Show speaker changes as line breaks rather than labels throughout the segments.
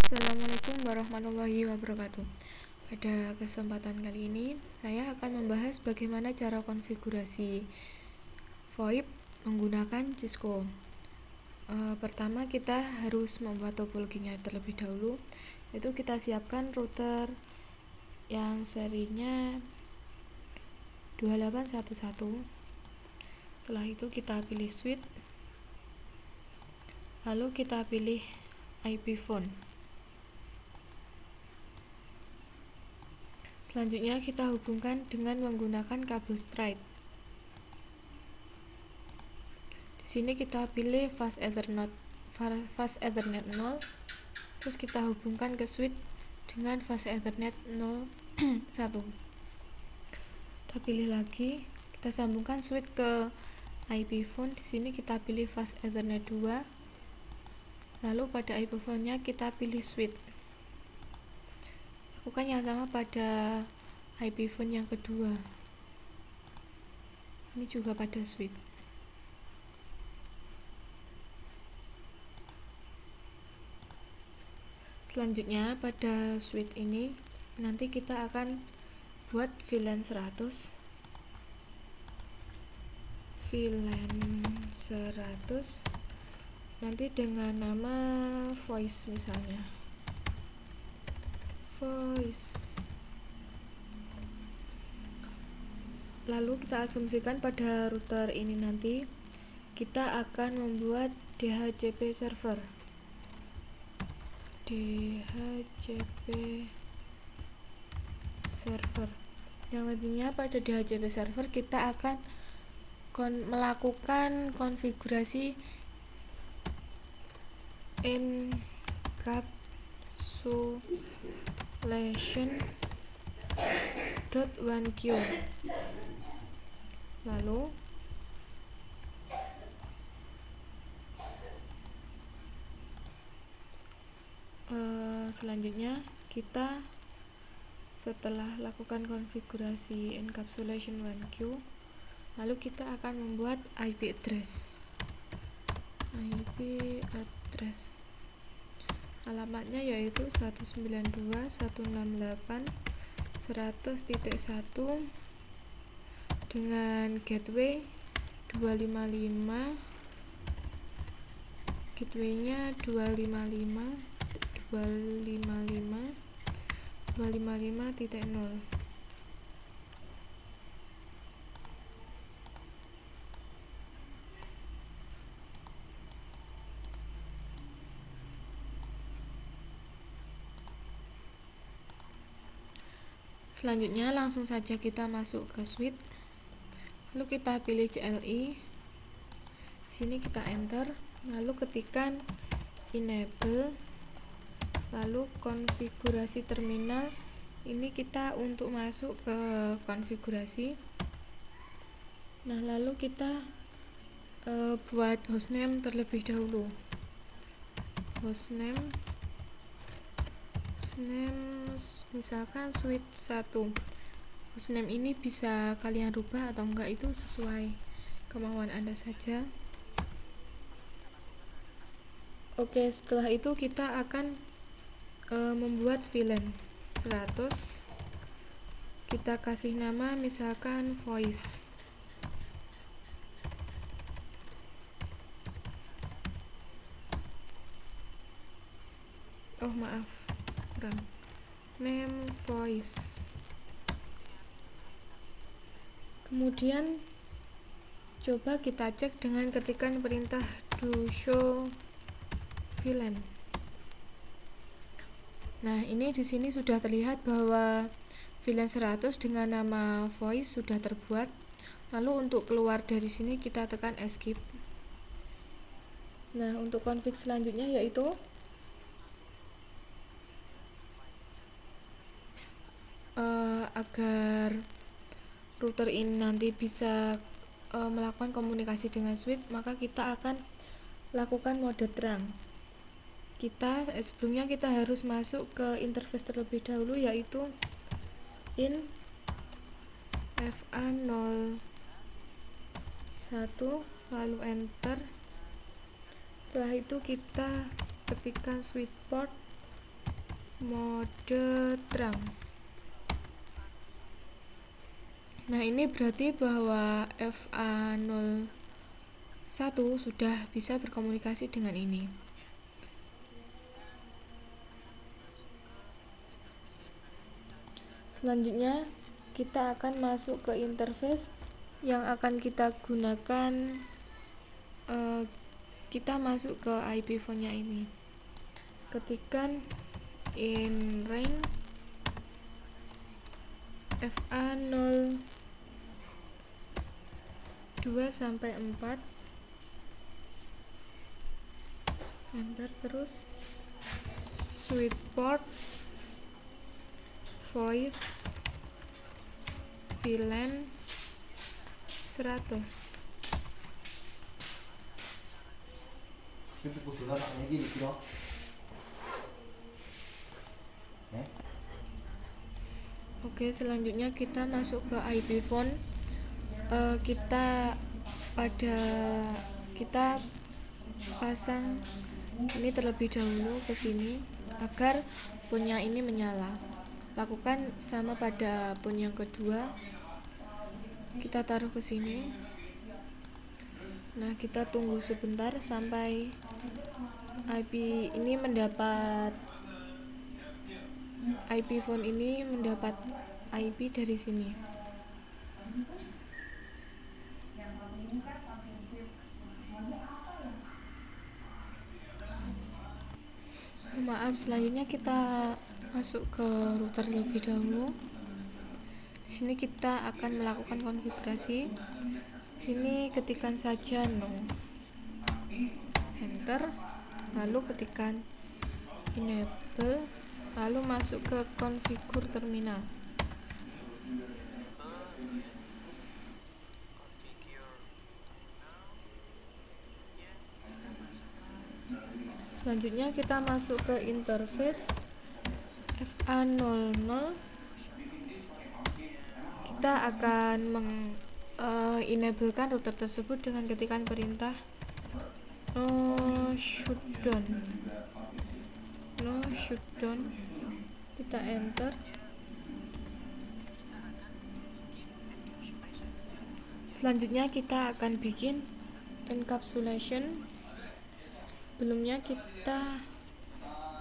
Assalamualaikum warahmatullahi wabarakatuh. Pada kesempatan kali ini, saya akan membahas bagaimana cara konfigurasi VoIP menggunakan Cisco. Pertama, kita harus membuat topologinya terlebih dahulu, yaitu kita siapkan router yang serinya 2811. Setelah itu kita pilih switch, lalu kita pilih IP phone. Selanjutnya kita hubungkan dengan menggunakan kabel straight. Di sini kita pilih fast Ethernet 0, terus kita hubungkan ke switch dengan fast Ethernet 01. Kita pilih lagi, kita sambungkan switch ke IP phone. Di sini kita pilih fast Ethernet 2. Lalu pada IP phone-nya kita pilih switch. Lakukan yang sama pada IP phone yang kedua. Ini juga pada switch. Selanjutnya pada switch ini nanti kita akan buat VLAN 100 nanti dengan nama voice, misalnya voice. Lalu kita asumsikan pada router ini nanti kita akan membuat DHCP server. Yang nantinya pada DHCP server kita akan melakukan konfigurasi encapsulation.1q. Lalu selanjutnya kita setelah lakukan konfigurasi encapsulation 1q, lalu kita akan membuat IP address. Alamatnya yaitu 192.168.100.1 dengan gateway 255, gateway-nya 255.0. Selanjutnya langsung saja kita masuk ke switch. Lalu kita pilih CLI. Di sini kita enter, lalu ketikkan enable, lalu konfigurasi terminal. Ini kita untuk masuk ke konfigurasi. Nah, lalu kita buat hostname terlebih dahulu. Hostname misalkan switch 1. Hostname ini bisa kalian rubah atau enggak, itu sesuai kemauan Anda saja. Oke, setelah itu kita akan membuat VLAN 100. Kita kasih nama misalkan voice. Name voice. Kemudian coba kita cek dengan ketikan perintah do show VLAN. Nah, ini di sini sudah terlihat bahwa VLAN 100 dengan nama voice sudah terbuat. Lalu untuk keluar dari sini kita tekan escape. Nah, untuk config selanjutnya yaitu agar router ini nanti bisa melakukan komunikasi dengan switch, maka kita akan lakukan mode terang. Sebelumnya kita harus masuk ke interface terlebih dahulu, yaitu in FA01, lalu enter. Setelah itu kita ketikkan switch port mode terang. Nah, ini berarti bahwa FA01 sudah bisa berkomunikasi dengan ini. Selanjutnya, kita akan masuk ke interface yang akan kita gunakan. Kita masuk ke IP phone-nya ini. Ketikkan in range FA02 sampai 4, enter, terus switchboard voice VLAN 100. Oke, selanjutnya kita masuk ke IP phone. Kita pasang ini terlebih dahulu ke sini agar punya ini menyala. Lakukan sama pada pun yang kedua. Kita taruh ke sini. Nah, kita tunggu sebentar sampai IP phone ini mendapat IP dari sini. Maaf, selanjutnya kita masuk ke router terlebih dahulu. Di sini kita akan melakukan konfigurasi. Sini ketikkan saja no, enter, lalu ketikkan enable, lalu masuk ke konfigur terminal. Selanjutnya kita masuk ke interface FA00. Kita akan enablekan router tersebut dengan ketikan perintah no shutdown. Kita enter. Selanjutnya kita akan bikin encapsulation. Sebelumnya kita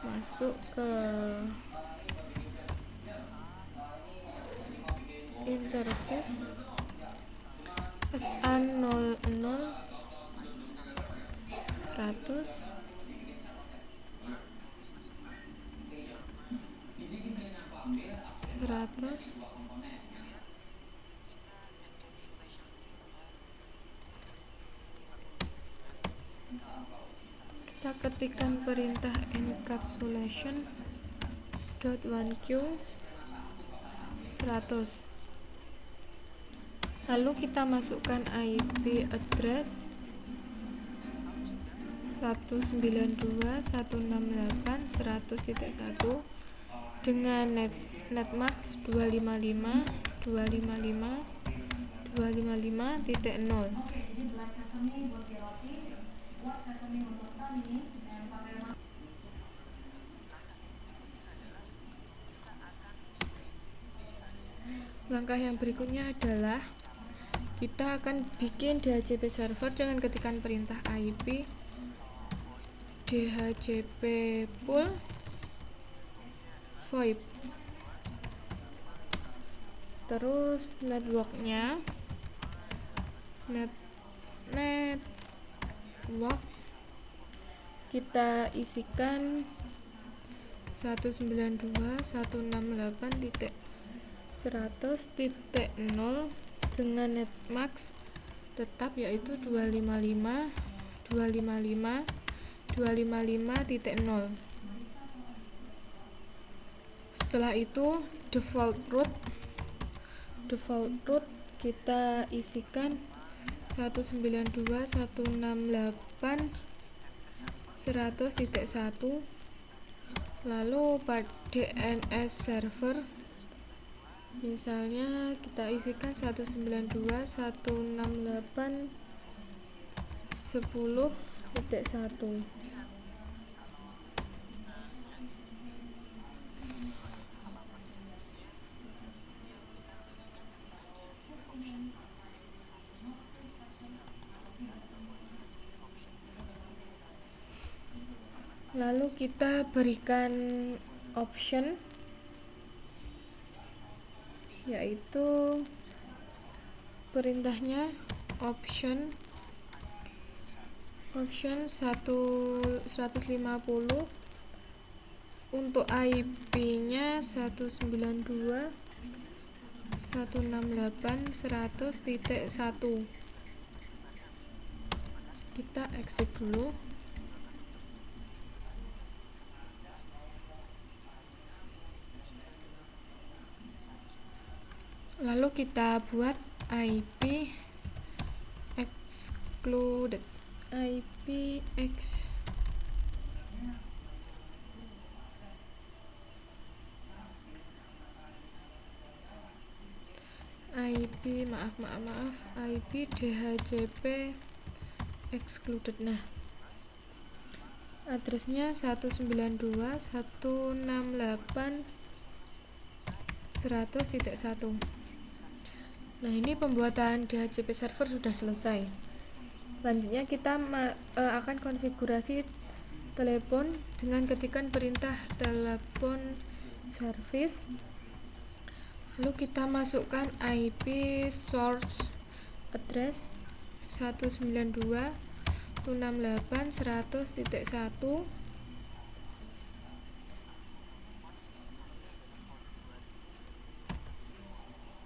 masuk ke interface FA00 100. Kita ketikkan perintah encapsulation .1q 100. Lalu kita masukkan IP address 192.168.100.1 dengan netmask 255.255.255.0. Langkah yang berikutnya adalah kita akan bikin DHCP server dengan ketikan perintah IP DHCP pool VoIP. Terus network kita isikan 192.168.100.0 dengan netmask tetap yaitu 255.255.0. Setelah itu default root kita isikan 192.168.100.1. lalu pada DNS server misalnya kita isikan 192.168.10.1. Lalu kita berikan option, yaitu perintahnya option 150. Untuk IP-nya 192.168.100.1. Kita exit dulu. Lalu kita buat IP excluded, IP IP DHCP excluded. Nah, addressnya 192.168.100.1. Nah, ini pembuatan DHCP server sudah selesai. Selanjutnya kita akan konfigurasi telepon dengan ketikan perintah telepon service. Lalu kita masukkan IP source address 192.168.100.1.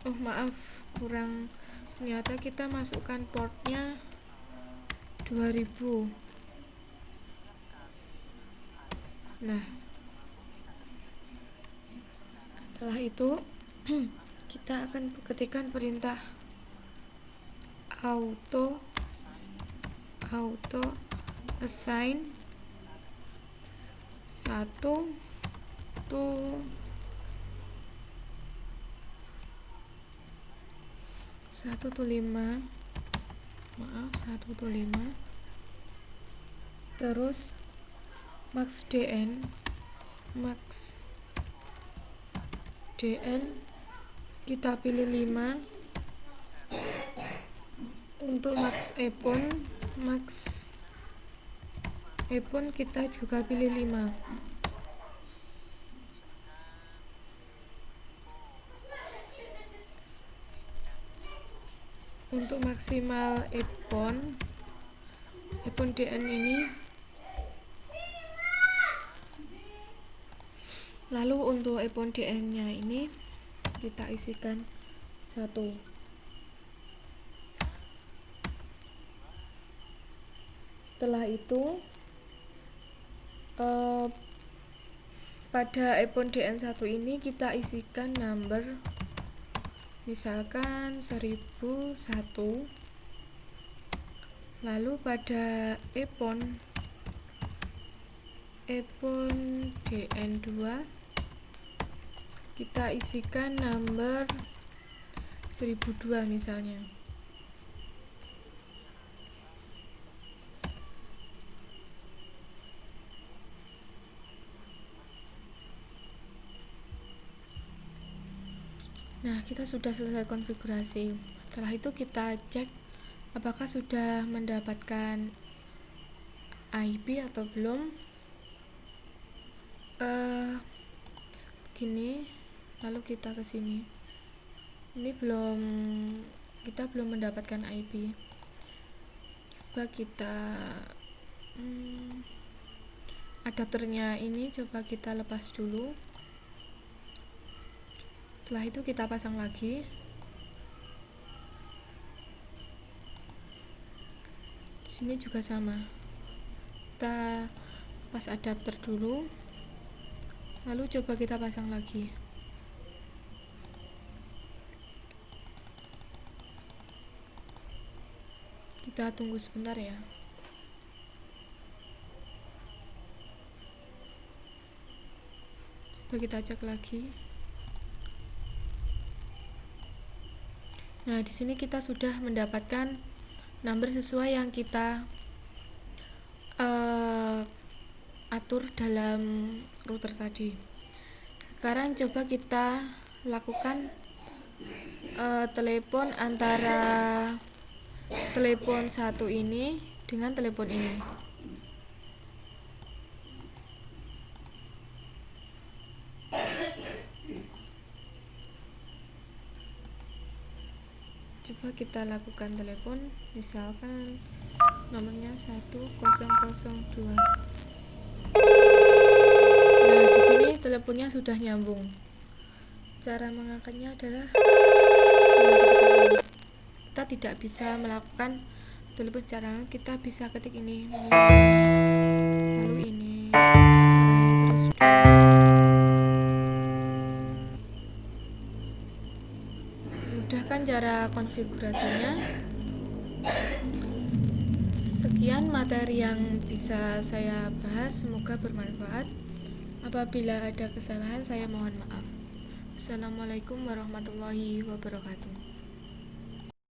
Oh maaf, kurang, ternyata kita masukkan portnya 2000. Nah, setelah itu kita akan ketikkan perintah auto assign 1 to 5, terus max dn kita pilih 5. Untuk max epon kita juga pilih 5. Untuk maksimal epon dn ini, lalu untuk epon dn nya ini kita isikan 1. Setelah itu pada epon dn1 ini kita isikan number, misalkan 1001. Lalu pada epon dn2 kita isikan number 1002 misalnya. Nah, kita sudah selesai konfigurasi. Setelah itu kita cek apakah sudah mendapatkan IP atau belum. Begini, lalu kita ke sini. Ini kita belum mendapatkan IP. Coba kita adapternya ini coba kita lepas dulu. Setelah itu kita pasang lagi. Di sini juga sama. Kita lepas adapter dulu. Lalu coba kita pasang lagi. Kita tunggu sebentar ya. Coba kita cek lagi. Nah, di sini kita sudah mendapatkan number sesuai yang kita atur dalam router tadi. Sekarang coba kita lakukan telepon antara telepon 1 ini dengan telepon ini. Coba kita lakukan telepon, misalkan nomornya 1002. Nah, di sini teleponnya sudah nyambung. Cara mengangkatnya adalah dengan ketikkan ini. Kita tidak bisa melakukan telepon secara langsung, kita bisa ketik ini, lalu ini, terus mudah kan cara konfigurasinya. Sekian materi yang bisa saya bahas, semoga bermanfaat. Apabila ada kesalahan saya mohon maaf. Assalamualaikum warahmatullahi wabarakatuh.